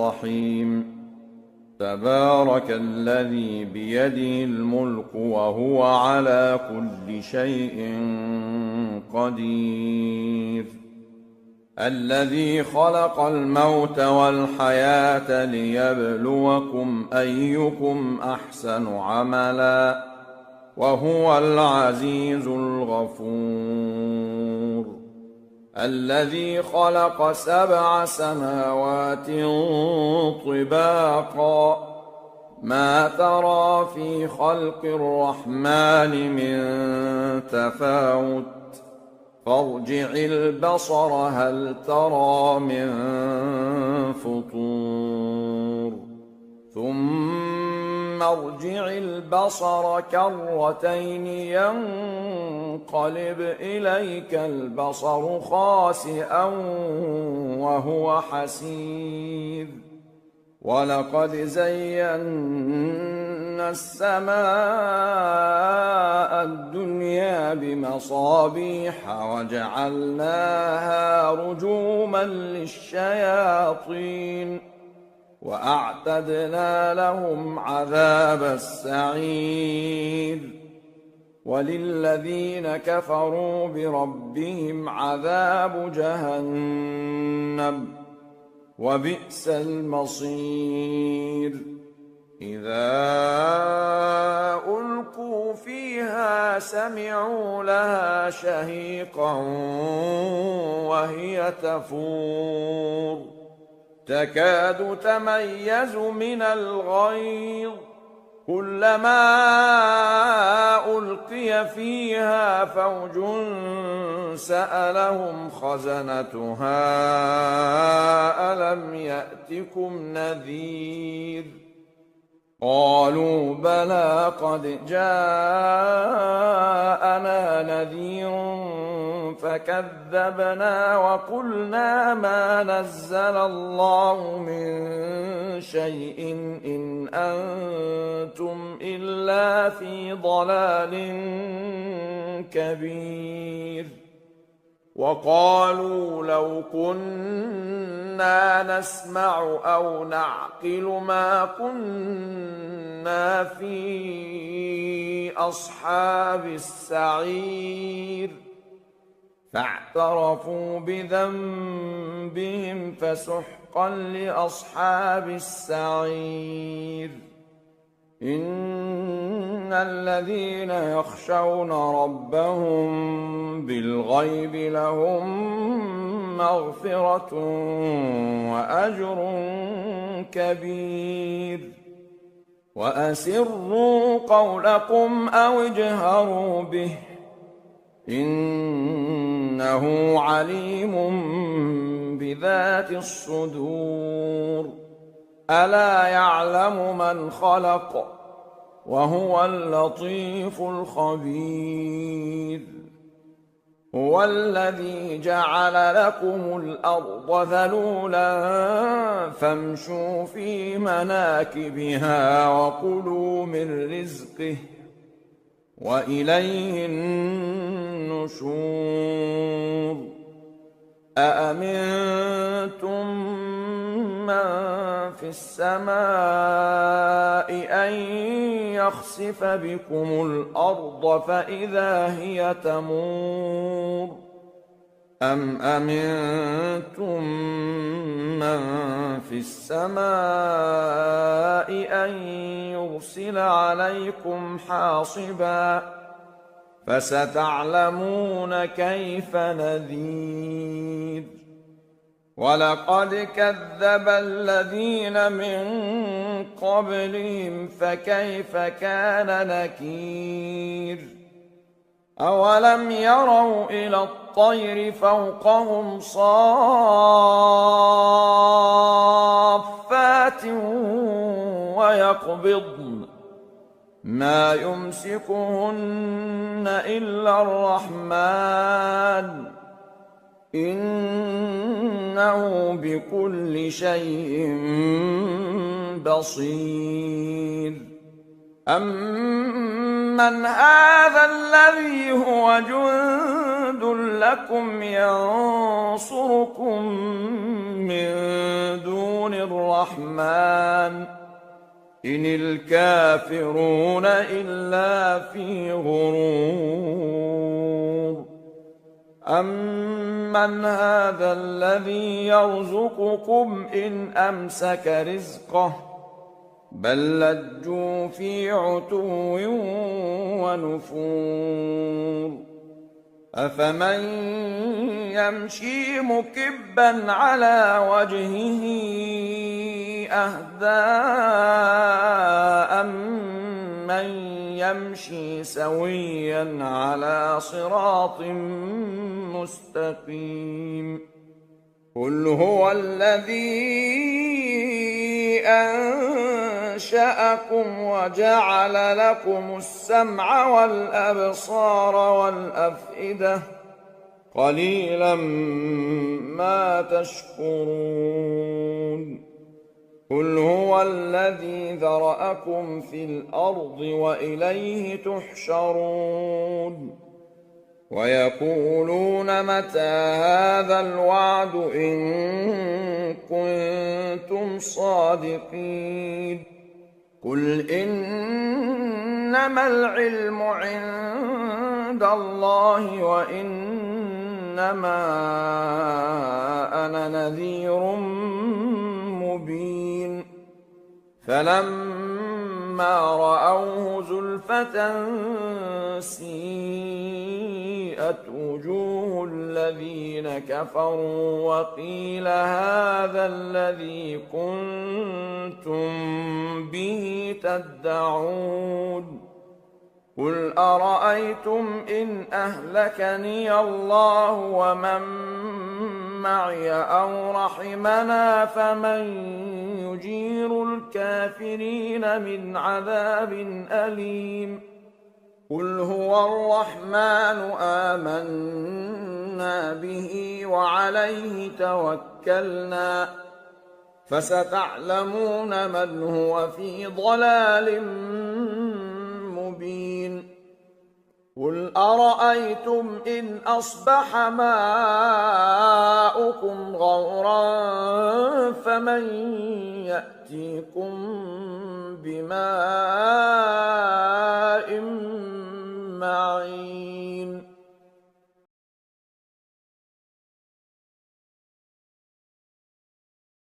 الرحيم تبارك الذي بيده الملك وهو على كل شيء قدير الذي خلق الموت والحياة ليبلوكم أيكم أحسن عملا وهو العزيز الغفور الذي خلق 7 سماوات طباقا ما ترى في خلق الرحمن من تفاوت فارجع البصر هل ترى من فطور ثم ارجع البصر كرتين ينقلب إليك البصر خاسئا وهو حسير ولقد زينا السماء الدنيا بمصابيح وجعلناها رجوما للشياطين وأعتدنا لهم عذاب السعير وللذين كفروا بربهم عذاب جهنم وبئس المصير إذا ألقوا فيها سمعوا لها شهيقا وهي تفور تكاد تميز من الغيظ كلما ألقي فيها فوج سألهم خزنتها ألم يأتكم نذير قالوا بلى قد جاءنا نذير فكذبنا وقلنا ما نزل الله من شيء إن أنتم إلا في ضلال كبير وقالوا لو كنا نسمع أو نعقل ما كنا في أصحاب السعير فاعترفوا بذنبهم فسحقا لأصحاب السعير إن الذين يخشون ربهم بالغيب لهم مغفرة وأجر كبير وأسروا قولكم أو اجهروا به إنه عليم بذات الصدور ألا يعلم من خلق وهو اللطيف الخبير هو الذي جعل لكم الأرض ذلولا فامشوا في مناكبها وكلوا من رزقه وإليه النشور أأمنتم من في السماء أن يخسف بكم الأرض فإذا هي تمور أم أمنتم من في السماء أن يرسل عليكم حاصبا فستعلمون كيف نذير ولقد كذب الذين من قبلهم فكيف كان نكير أولم يروا إلى الطير فوقهم صافات ويقبضن ما يمسكهن إلا الرحمن إنه بكل شيء بصير أَمَّنْ هَذَا الَّذِي هُوَ جُندٌ لَّكُمْ يَنصُرُكُم مِّن دُونِ الرَّحْمَٰنِ إِنِ الْكَافِرُونَ إِلَّا فِي غُرُورٍ أَمَّنْ هَذَا الَّذِي يَرْزُقُكُمْ إِنْ أَمْسَكَ رِزْقَهُ بَل لَّجُّوا فِي عُتُوٍّ وَنُفُورٍ أَفَمَن يَمْشِي مُكِبًّا عَلَىٰ وَجْهِهِ أَهْدَىٰ أَمَّن يَمْشِي سَوِيًّا عَلَىٰ صِرَاطٍ مُّسْتَقِيمٍ قُلْ هُوَ الَّذِي أَنشَأَكُمْ وَجَعَلَ لَكُمُ السَّمْعَ وَالْأَبْصَارَ وَالْأَفْئِدَةَ قَلِيلًا مَّا تَشْكُرُونَ قُلْ هُوَ الَّذِي ذَرَأَكُمْ فِي الْأَرْضِ وَإِلَيْهِ تُحْشَرُونَ وَيَقُولُونَ مَتَىٰ هَٰذَا الْوَعْدُ إِن كُنتُمْ صَادِقِينَ قُلْ إِنَّمَا الْعِلْمُ عِندَ اللَّهِ وَإِنَّمَا أَنَا نَذِيرٌ مُّبِينٌ فَلَمَّا رَأَوْهُ زُلْفَةً سِيئَتْ وُجُوهُ الَّذِينَ كَفَرُوا وَقِيلَ هَٰذَا الَّذِي كُنتُم بِهِ تَدَّعُونَ قُلْ أَرَأَيْتُمْ إِنْ أَهْلَكَنِيَ اللَّهُ وَمَن مَّعِيَ أَوْ رَحِمَنَا فَمَن يُجِيرُ الْكَافِرِينَ مِنْ عَذَابٍ أَلِيمٍ قُلْ هُوَ الرَّحْمَٰنُ آمَنَّا بِهِ وَعَلَيْهِ تَوَكَّلْنَا فَسَتَعْلَمُونَ مَنْ هُوَ فِي ضَلَالٍ مُّبِينٍ قُلْ أَرَأَيْتُمْ إِنْ أَصْبَحَ مَاؤُكُمْ غَوْرًا فَمَن يَأْتِيكُم بِمَاءٍ